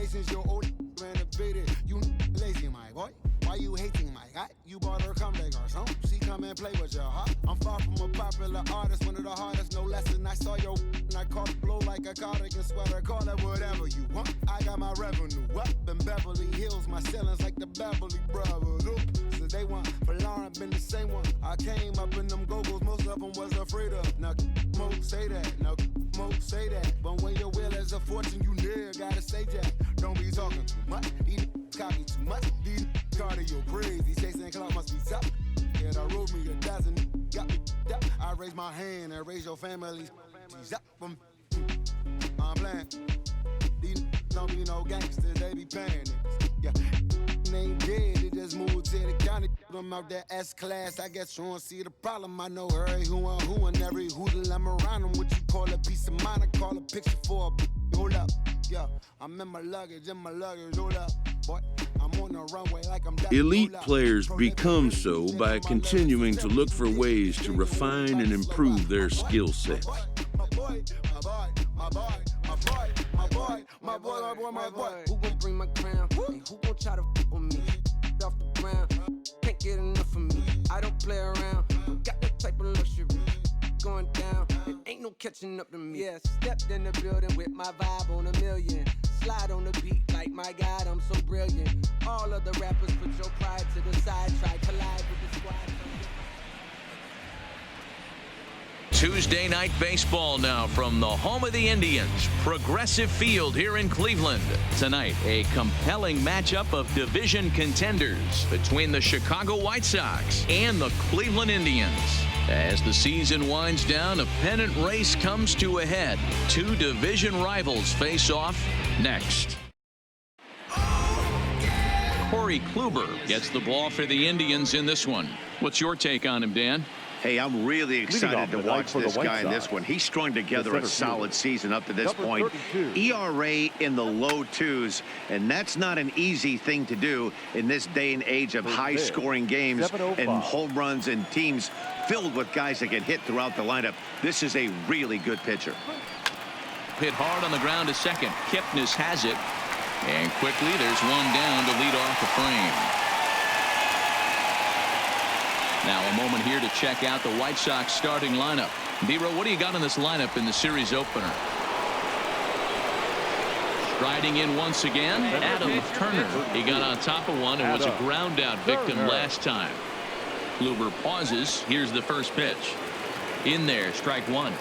since your old renovated. You lazy, my boy. Why you hating my guy? You bought her come back or something. She come and play with your heart. I'm far from a popular artist, one of the hardest, no less than I saw your and I caught it blow like a cardigan sweater. Call it whatever you want. I got my revenue up in Beverly Hills. My ceilings like the Beverly Brothers. Since they want for Lauren, been the same one. I came up in them go-go's, most of them was afraid of. Now, Mo say that. Now, Mo say that. But when your will is a fortune, you never gotta say that. Don't be talking too much. These copy too much. These cardio crazy. Chasing clout must be tough. Yeah, I wrote me a dozen. Got me up. I raise my hand and raise your family's. She's up from. I'm playing. These don't be no gangsters. They be paying it. Yeah. They ain't dead. They just moved to the county. Them out that S-class. I guess you don't see the problem. I know her. Who and every hoodle I'm around them. What you call a piece of mind? I call a picture for a hold up. Yeah, I'm in my luggage, hold up. Boy, I'm on the runway like I'm Elite players become so by continuing to look for ways to refine and improve their skill sets. Who gon' bring my crown? And who gon' try to f with me? Off the ground, can't get enough of me. I don't play around, don't got that type of luxury. Going down, it ain't no catching up to me. Yeah, stepped in the building with my vibe on a million. Slide on the beat like my God, I'm so brilliant. All of the rappers put your pride to the side, try collide with the squad. Tuesday night baseball now from the home of the Indians, Progressive Field here in Cleveland. Tonight, a compelling matchup of division contenders between the Chicago White Sox and the Cleveland Indians. As the season winds down, a pennant race comes to a head. Two division rivals face off next. Corey Kluber gets the ball for the Indians in this one. What's your take on him, Dan? Hey, I'm really excited to watch this guy in this one. He's strung together a solid season up to this point. ERA in the low twos, and that's not an easy thing to do in this day and age of high-scoring games and home runs and teams filled with guys that get hit throughout the lineup. This is a really good pitcher. Hit hard on the ground to second. Kipnis has it. And quickly, there's one down to lead off the frame. Now a moment here to check out the White Sox starting lineup. D-Row, what do you got in this lineup in the series opener? Striding in once again, Adam Turner. He got on top of one and was a ground out victim last time. Kluber pauses. Here's the first pitch. In there, strike one.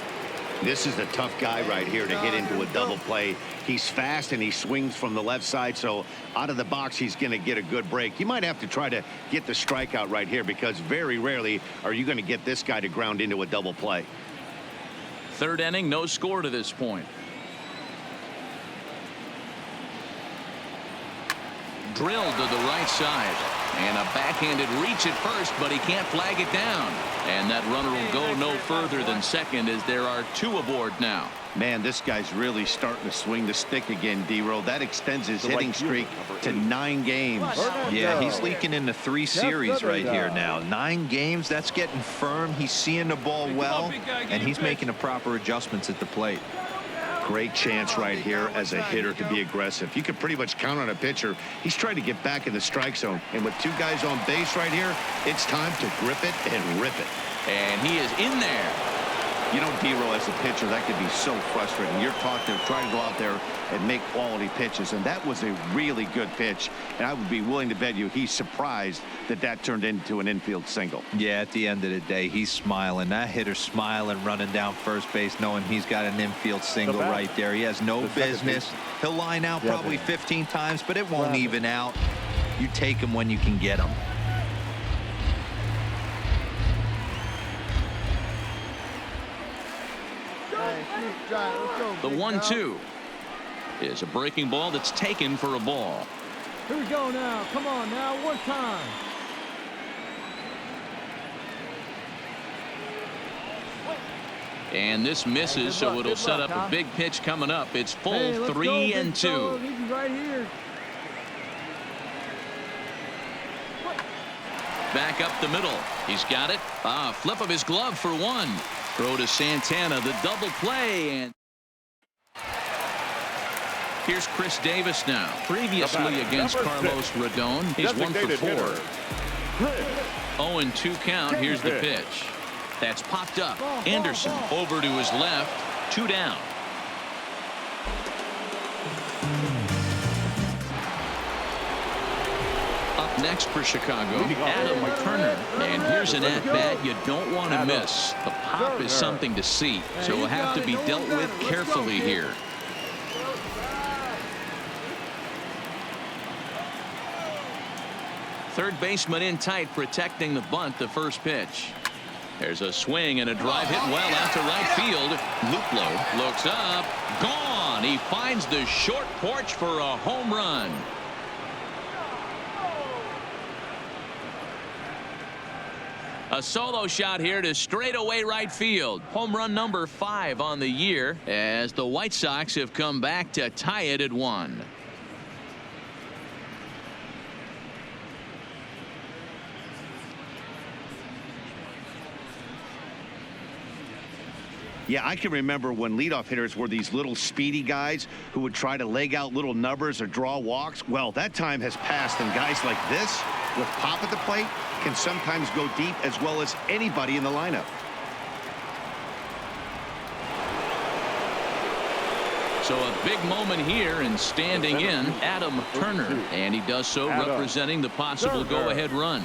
This is a tough guy right here to hit into a double play. He's fast and he swings from the left side, so out of the box he's going to get a good break. You might have to try to get the strikeout right here because very rarely are you going to get this guy to ground into a double play. Third inning, no score to this point. Drilled to the right side. And a backhanded reach at first, but he can't flag it down. And that runner will go no further than second as there are two aboard now. Man, this guy's really starting to swing the stick again, D-Row. That extends his hitting streak to 9 games. Yeah, he's leaking into 3 series right here now. 9 games, that's getting firm. He's seeing the ball well, and he's making the proper adjustments at the plate. Great chance right here as a hitter to be aggressive. You could pretty much count on a pitcher. He's trying to get back in the strike zone. And with 2 guys on base right here, it's time to grip it and rip it. And he is in there. You know, D-Row, as a pitcher, that could be so frustrating. You're taught to try to go out there and make quality pitches, and that was a really good pitch. And I would be willing to bet you he's surprised that that turned into an infield single. Yeah, at the end of the day, he's smiling. That hitter's smiling, running down first base, knowing he's got an infield single right there. He has no business. He'll line out probably 15 times, but it won't even out. You take him when you can get him. The 1-2 is a breaking ball that's taken for a ball. Here we go now. Come on now. One time. And this misses, so it'll set up a big pitch coming up. It's full 3-2. Right here. Back up the middle. He's got it. Flip of his glove for one. Throw to Santana, the double play, and Here's Chris Davis now. Previously against Carlos Rodon, he's 1 for 4. 0-2 count. Here's the pitch. That's popped up. Anderson over to his left. 2 down. Up next for Chicago, Adam Turner. And here's an at-bat you don't want to miss. The pop is something to see, so will have to be dealt with carefully here. Third baseman in tight, protecting the bunt. The first pitch. There's a swing and a drive hit well out to right field. Luplow looks up. Gone. He finds the short porch for a home run. A solo shot here to straightaway right field. Home run number 5 on the year, as the White Sox have come back to tie it at 1. Yeah, I can remember when leadoff hitters were these little speedy guys who would try to leg out little numbers or draw walks. Well, that time has passed, and guys like this with pop at the plate can sometimes go deep as well as anybody in the lineup. So a big moment here, and standing in, Adam Turner, and he does so representing the possible go-ahead run.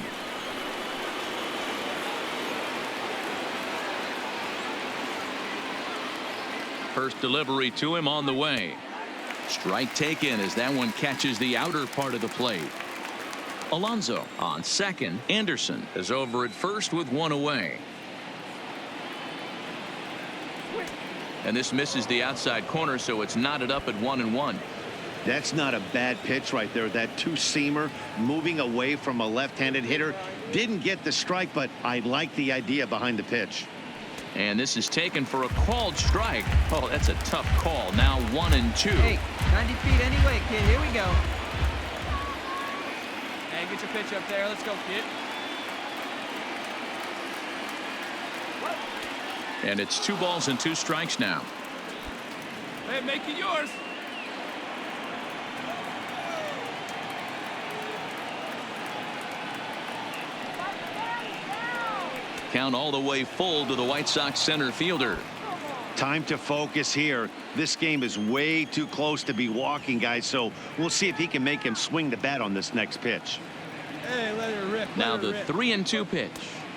First delivery to him on the way. Strike taken as that one catches the outer part of the plate. Alonso on second. Anderson is over at first with 1 away. And this misses the outside corner, so it's knotted up at 1-1. That's not a bad pitch right there. That two-seamer moving away from a left-handed hitter. Didn't get the strike, but I like the idea behind the pitch. And this is taken for a called strike. Oh, that's a tough call. Now 1-2. Hey, 90 feet anyway, kid. Here we go. Hey, get your pitch up there. Let's go, kid. And it's 2 balls and 2 strikes now. Hey, make it yours. Count all the way full to the White Sox center fielder. Time to focus here. This game is way too close to be walking, guys, so we'll see if he can make him swing the bat on this next pitch. Hey, let her rip. Now the 3-2 pitch.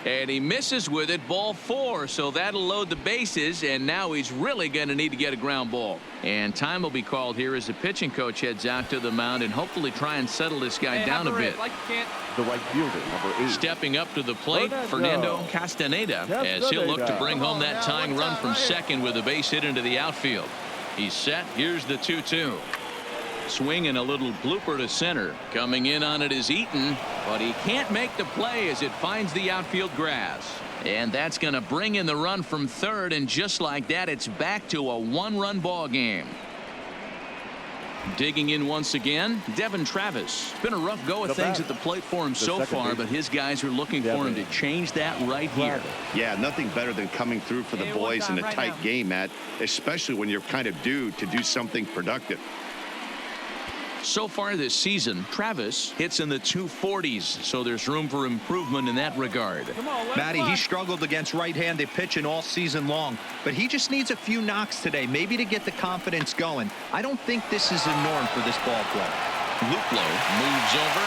And he misses with it, ball 4, so that'll load the bases, and now he's really going to need to get a ground ball. And time will be called here as the pitching coach heads out to the mound and hopefully try and settle this guy down a bit. Like you can't. The right fielder, number 8. Stepping up to the plate, Fernando Castaneda, as he'll look to bring home that tying run from second with a base hit into the outfield. He's set. Here's the 2-2. Swing and a little blooper to center. Coming in on it is Eaton, but he can't make the play as it finds the outfield grass. And that's going to bring in the run from third, and just like that, it's back to a 1-run ball game. Digging in once again, Devin Travis. It's been a rough go of things at the plate for him so far, but his guys are looking for him to change that right here. Yeah, nothing better than coming through for the boys in a tight game, Matt, especially when you're kind of due to do something productive. So far this season, Travis hits in the 240s, so there's room for improvement in that regard. Matty, he struggled against right-handed pitching all season long, but he just needs a few knocks today, maybe to get the confidence going. I don't think this is the norm for this ball player. Luplow moves over,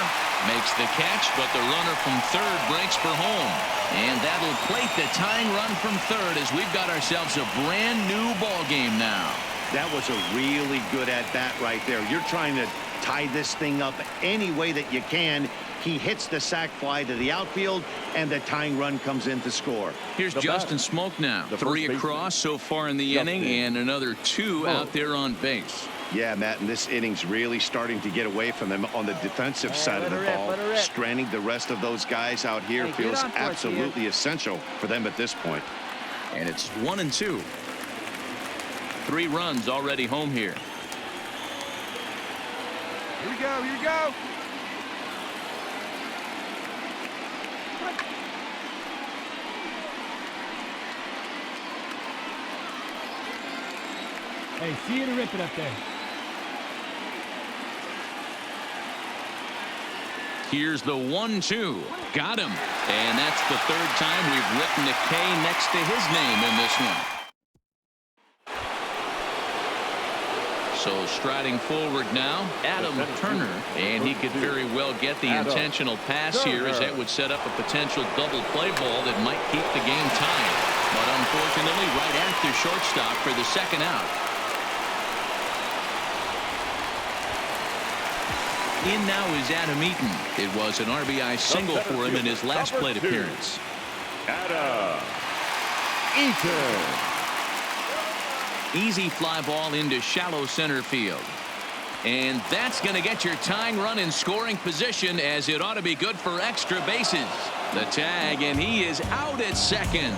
makes the catch, but the runner from third breaks for home. And that'll plate the tying run from third as we've got ourselves a brand new ball game now. That was a really good at-bat right there. You're trying to tie this thing up any way that you can. He hits the sac fly to the outfield, and the tying run comes in to score. Here's Justin Smoke now. 3 across so far in the inning, and another 2 out there on base. Yeah, Matt, and this inning's really starting to get away from them on the defensive side of the ball. Stranding the rest of those guys out here feels absolutely essential for them at this point. And it's 1-2. 3 runs already home here. Here we go. Here we go. Hey, see you to rip it up there. Here's the 1-2. Got him. And that's the third time we've written the K next to his name in this one. So striding forward now, Adam Turner. And he could very well get the intentional pass here, as that would set up a potential double play ball that might keep the game tied. But unfortunately, right after shortstop for the second out. In now is Adam Eaton. It was an RBI single for him in his last plate appearance. Adam Eaton. Easy fly ball into shallow center field. And that's going to get your tying run in scoring position, as it ought to be good for extra bases. The tag, and he is out at second.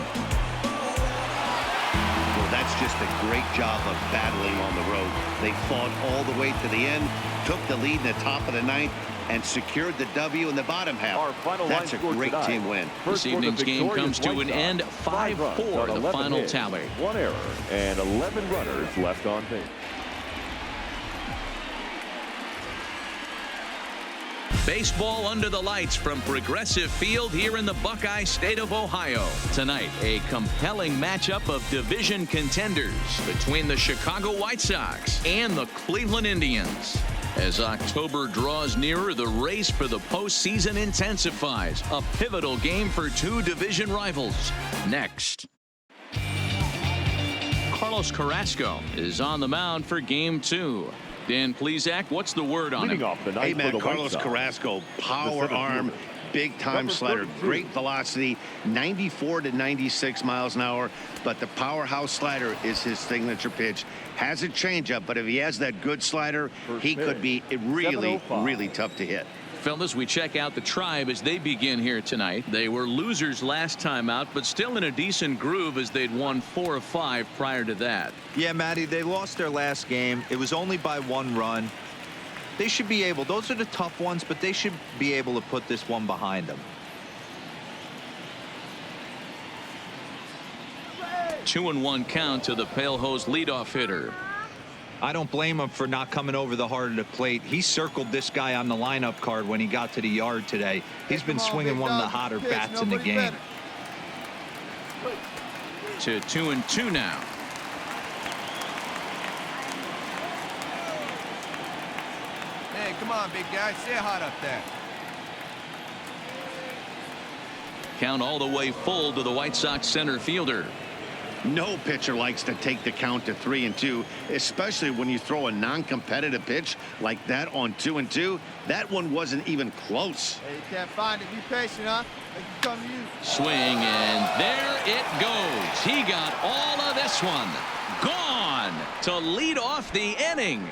Well, that's just a great job of battling on the road. They fought all the way to the end, took the lead in the top of the ninth, and secured the W in the bottom half. That's a great team win. This evening's game comes to an end 5-4, the final tally. 1 error and 11 runners left on base. Baseball under the lights from Progressive Field here in the Buckeye State of Ohio. Tonight, a compelling matchup of division contenders between the Chicago White Sox and the Cleveland Indians. As October draws nearer, the race for the postseason intensifies. A pivotal game for two division rivals. Next. Carlos Carrasco is on the mound for Game 2. Dan Plesac, what's the word on him? Hey, man, Carlos Carrasco, power arm, big-time slider, great velocity, 94 to 96 miles an hour, but the powerhouse slider is his signature pitch. Has a changeup, but if he has that good slider, he could be really, really tough to hit. Fellas, we check out the Tribe as they begin here tonight. They were losers last time out, but still in a decent groove, as they'd won 4 of 5 prior to that. Yeah, Matty, they lost their last game. It was only by 1 run. They should be able, those are the tough ones, but they should be able to put this one behind them. 2-1 count to the Pale Hose leadoff hitter. I don't blame him for not coming over the heart of the plate. He circled this guy on the lineup card when he got to the yard today. He's been swinging one of the hotter bats in the game. To 2-2 now. Hey, come on, big guy. Stay hot up there. Count all the way full to the White Sox center fielder. No pitcher likes to take the count to 3-2, especially when you throw a non-competitive pitch like that on 2-2. That one wasn't even close. Hey, you can't find it. Be patient, huh? They can come to you. Swing, and there it goes. He got all of this one. Gone to lead off the inning.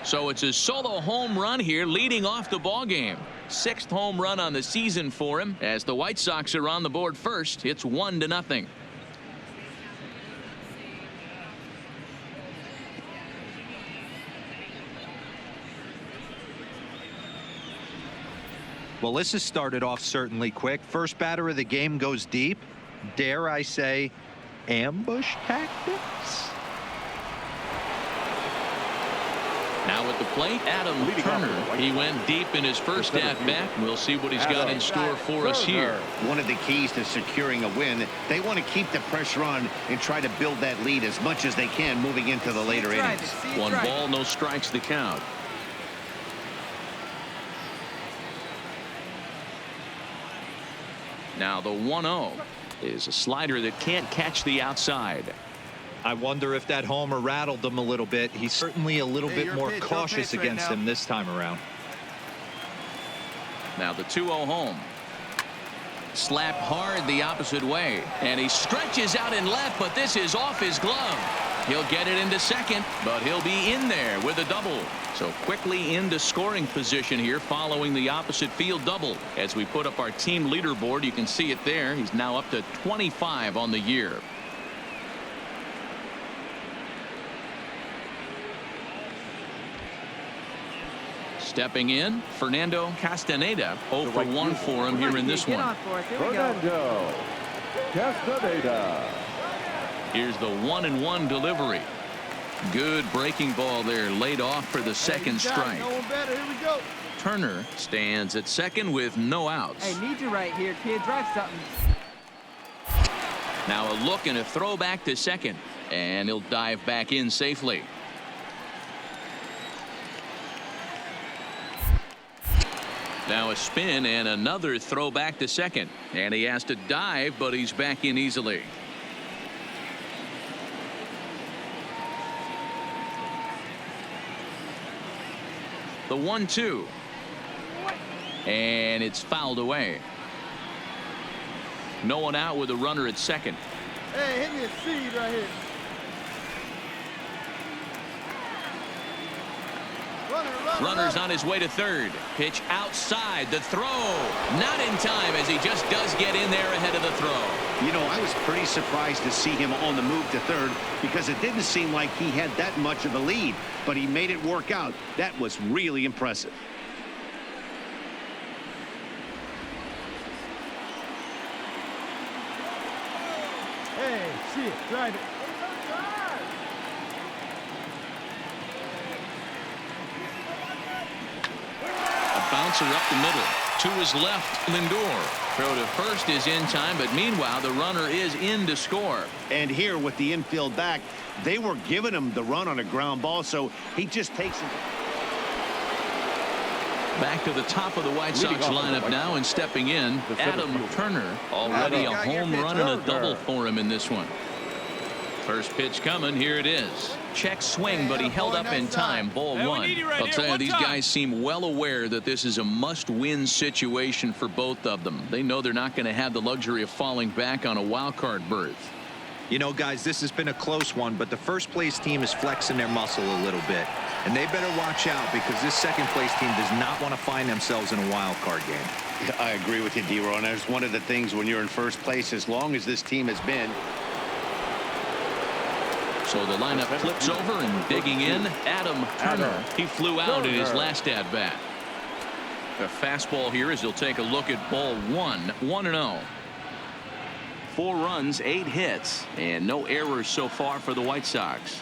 So it's a solo home run here, leading off the ball game. 6th home run on the season for him, as the White Sox are on the board first. It's 1-0. Well, this has started off certainly quick. First batter of the game goes deep. Dare I say, ambush tactics? Now at the plate, Adam Turner. He went deep in his first at-bat. We'll see what he's got in store for us here. One of the keys to securing a win, they want to keep the pressure on and try to build that lead as much as they can moving into the later innings. 1 ball, no strikes the count. Now the 1-0 is a slider that can't catch the outside. I wonder if that homer rattled him a little bit. He's certainly a little bit more cautious against him this time around. Now the 2-0 home. Slapped hard the opposite way, and he stretches out in left, but this is off his glove. He'll get it into second, but he'll be in there with a double. So quickly into scoring position here following the opposite field double. As we put up our team leaderboard, you can see it there. He's now up to 25 on the year. Stepping in, Fernando Castaneda. 0 for 1 for him here in this one. Fernando Castaneda. Here's the 1-1 delivery. Good breaking ball there, laid off for the second strike. No one better. Here we go. Turner stands at second with no outs. Hey, need you right here, kid. Drive something. Now a look and a throw back to second, and he'll dive back in safely. Now a spin and another throw back to second, and he has to dive, but he's back in easily. The 1-2, and it's fouled away. No one out with a runner at second. Hey, hit me a seed right here. Runner's on his way to third. Pitch outside. The throw. Not in time, as he just does get in there ahead of the throw. You know, I was pretty surprised to see him on the move to third because it didn't seem like he had that much of a lead, but he made it work out. That was really impressive. Hey, shit, drive it. A bouncer up the middle. To his left, Lindor. Throw to first is in time, but meanwhile, the runner is in to score. And here with the infield back, they were giving him the run on a ground ball, so he just takes it. Back to the top of the White Sox lineup now, and stepping in, Adam Turner. Already a home run and a double for him in this one. First pitch coming. Here it is. Check swing, but he held up in time. Ball one. I'll tell you, these guys seem well aware that this is a must-win situation for both of them. They know they're not going to have the luxury of falling back on a wild card berth. You know, guys, this has been a close one, but the first place team is flexing their muscle a little bit. And they better watch out because this second place team does not want to find themselves in a wild card game. I agree with you, D-Ron. That's one of the things when you're in first place, as long as this team has been. So the lineup flips over, and digging in, Adam Turner. He flew out in his last at-bat. A fastball here as he'll take a look at ball one. 1-0. 4 runs, 8 hits, and no errors so far for the White Sox.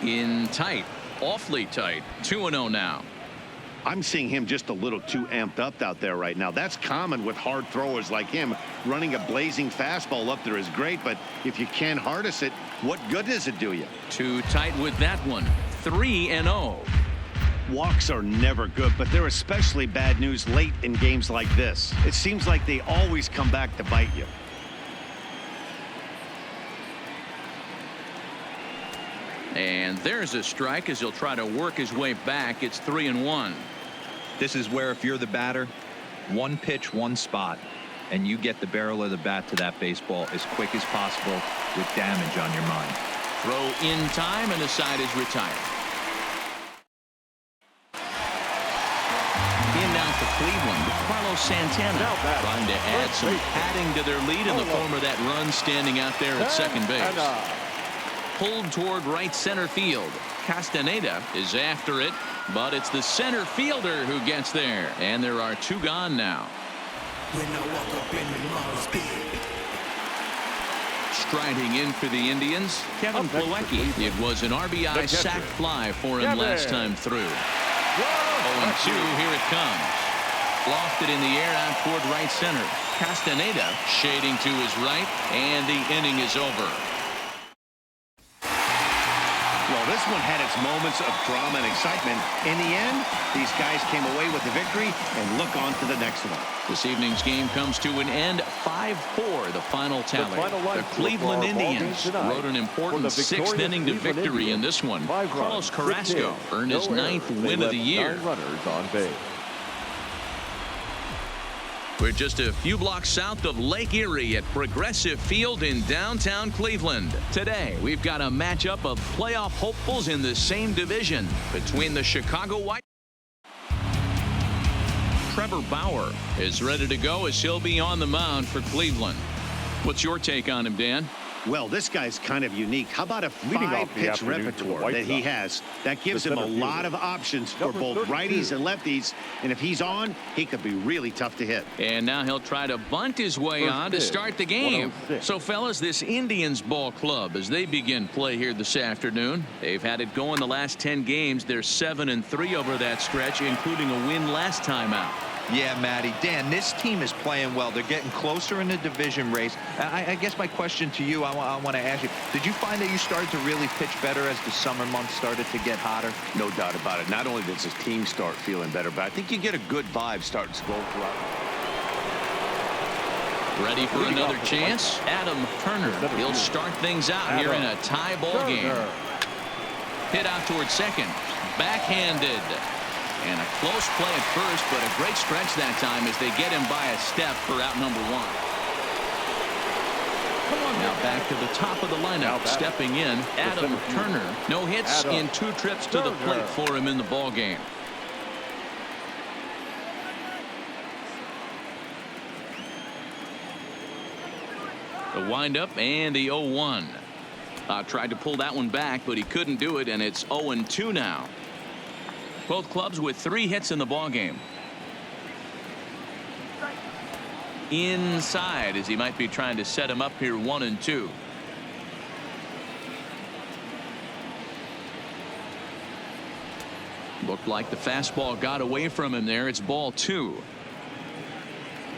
In tight, awfully tight. 2-0 now. I'm seeing him just a little too amped up out there right now. That's common with hard throwers like him. Running a blazing fastball up there is great, but if you can't harness it, what good does it do you? Too tight with that one. 3-0. Walks are never good, but they're especially bad news late in games like this. It seems like they always come back to bite you. And there's a strike as he'll try to work his way back. It's 3-1. This is where, if you're the batter, one pitch, one spot, and you get the barrel of the bat to that baseball as quick as possible with damage on your mind. Throw in time, and the side is retired. In now for Cleveland, Carlos Santana trying to add some padding to their lead in the form of that run standing out there at second base. Pulled toward right center field. Castaneda is after it, but it's the center fielder who gets there, and there are 2 gone now. Striding in for the Indians, Kevin Plawecki. It was an RBI sac fly for him last time through. 0-2, here it comes. Lofted in the air out toward right center. Castaneda shading to his right, and the inning is over. Well, this one had its moments of drama and excitement. In the end, these guys came away with the victory and look on to the next one. This evening's game comes to an end. 5-4, the final tally. The Cleveland Indians rode an important 6th inning to victory in this one. Carlos Carrasco earned his 9th win of the year. Runners on base. We're just a few blocks south of Lake Erie at Progressive Field in downtown Cleveland. Today, we've got a matchup of playoff hopefuls in the same division between the Chicago White. Trevor Bauer is ready to go as he'll be on the mound for Cleveland. What's your take on him, Dan? Well, this guy's kind of unique. How about a 5-pitch repertoire that he has? That gives him a lot of options for both righties and lefties. And if he's on, he could be really tough to hit. And now he'll try to bunt his way on to start the game. So, fellas, this Indians ball club, as they begin play here this afternoon, they've had it going the last 10 games. They're 7-3 over that stretch, including a win last time out. Yeah, Matty. Dan, this team is playing well. They're getting closer in the division race. I guess my question to you, I want to ask you, did you find that you started to really pitch better as the summer months started to get hotter? No doubt about it. Not only does his team start feeling better, but I think you get a good vibe starting to go throughout. Ready for another chance? Adam Turner. He'll start things out here in a tie ball game. Hit out towards second. Backhanded. And a close play at first, but a great stretch that time as they get him by a step for out number 1. Now back to the top of the lineup, stepping in, Adam Turner. No hits in 2 trips to the plate for him in the ball game. The windup and the 0-1. Tried to pull that one back, but he couldn't do it, and it's 0-2 now. Both clubs with 3 hits in the ball game. Inside, as he might be trying to set him up here 1-2. Looked like the fastball got away from him there. It's ball 2.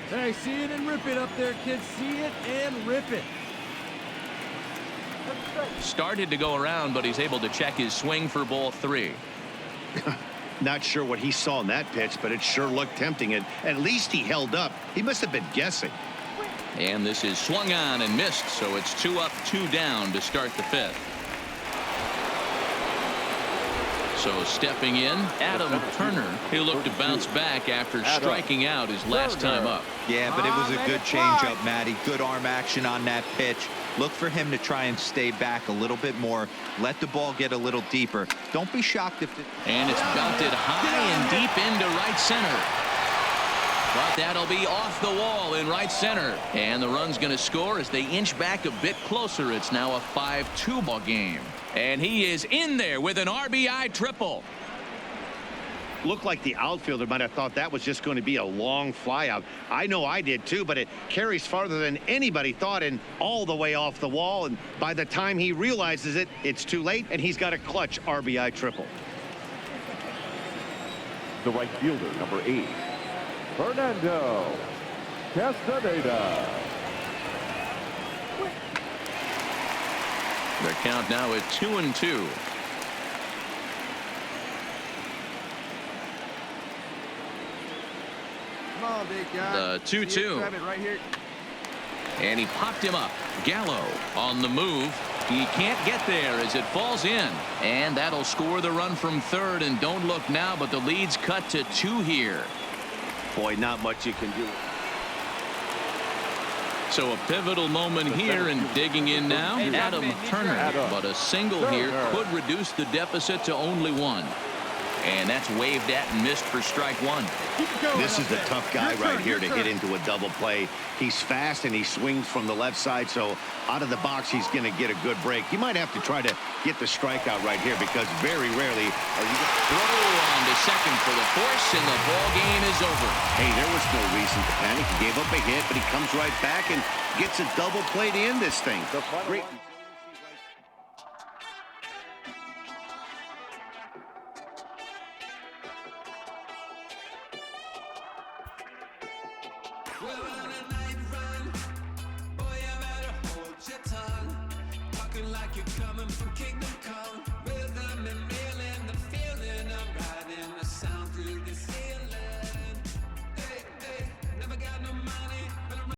Hey, see it and rip it up there, kids. See it and rip it. Started to go around, but he's able to check his swing for ball 3. Not sure what he saw in that pitch, but it sure looked tempting. And at least he held up. He must have been guessing. And this is swung on and missed, so it's 2 up, 2 down to start the 5th. So stepping in, Adam Turner. He'll look to bounce back after striking out his last time up. Yeah, but it was a good changeup, Matty. Good arm action on that pitch. Look for him to try and stay back a little bit more. Let the ball get a little deeper. Don't be shocked if it... And it's belted high and deep into right center. But that'll be off the wall in right center. And the run's going to score as they inch back a bit closer. It's now a 5-2 ball game. And he is in there with an RBI triple. Looked like the outfielder might have thought that was just going to be a long flyout. I know I did too, but it carries farther than anybody thought and all the way off the wall. And by the time he realizes it, it's too late, and he's got a clutch RBI triple. The right fielder, number 8, Fernando Castaneda. Their count now at 2-2. Come on, big guy. The 2-2. Grab it right here. And he popped him up. Gallo on the move. He can't get there as it falls in. And that'll score the run from third. And don't look now, but the lead's cut to 2 here. Boy, not much you can do. So a pivotal moment here, and digging in now, Adam Turner. But a single here could reduce the deficit to only 1. And that's waved at and missed for strike 1. This is the tough guy right here to hit into a double play. He's fast and he swings from the left side, so out of the box he's going to get a good break. You might have to try to get the strikeout right here because very rarely are you going to throw on to second for the force, and the ball game is over. Hey, there was no reason to panic. He gave up a hit, but he comes right back and gets a double play to end this thing. Great. Like your